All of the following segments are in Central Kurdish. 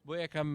بۆ یەکەم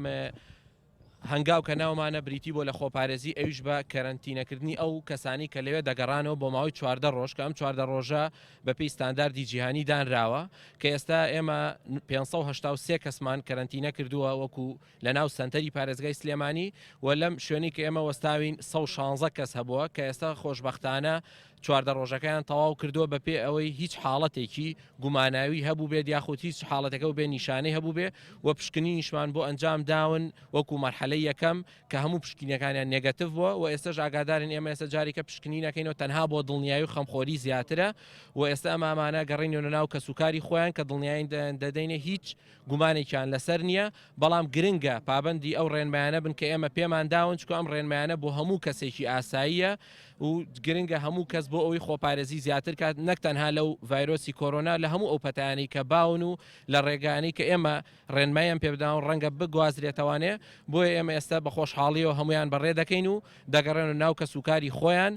هەنگاو کە ناومانە بریتی بۆ لە خۆپارێزی ئەویش بە کەرەنتینەکردنی ئەو کەسانی کە لەوێ دەگەڕانەوە بۆ ماوەی 14 ڕۆژ کە ئەم 14 ڕۆژە بەپێی ستانداردی جیهانی دانراوە کە ئێستا ئێمە 583 کەسمان کەرەنتینە کردووە وەکو لە ناو سنتەری پارێزگای سلێمانی و لەم شوێنی کە ئێمە وەستاوین 116 کەس هەبووە کە ئێستا خۆشبەختانە 14 ڕۆژەکەیان تەواو کردووە بەپێ ئەوەی هیچ حاڵەتێکی گوماناوی هەبوو بێت یاخود هیچ حاڵەتەکە و بێ نیشانەی هەبوو بێ و پشکنینیشمان بۆ ئەنجام داون وەکو مەرحەلەی یەکەم کە هەموو پشکنینەکانیان نێگەتیڤ بووە و ئێستاش ئاگادارن ئێمە ئێستا جارێکە پشکنینەکەینەوە تەنها بۆ دڵنیایی و خەمخۆری زیاترە و ئێستا ئەمامانە گەڕینەوە ناو کەسوکاری خۆیان کە دڵنیایی دەدەینە هیچ گومانێکیان لەسەر نییە بەڵام گرنگە پابندی ئەو ڕێنمایانە بن کە ئێمە پێمان داون چکە ئەم ڕێنمایانە بۆ هەموو کەسێکی ئاساییە و گرنگە هەموو کەس بۆ ئەوەی خۆپارێزی زیاتر کات نەک تەنها لەو ڤایرۆسی کۆرۆنا لە هەموو ئەو پەتایانی کە باون و لە ڕێگانی کە ئێمە ڕێنمایان پێبداون ڕەنگە بگوازرێتەوانێ بۆیە ئێمە ئێستا بە خۆشحاڵیەوە هەمویان بەڕێ دەکەین و دەگەڕێن و ناو کەسوکاری خۆیان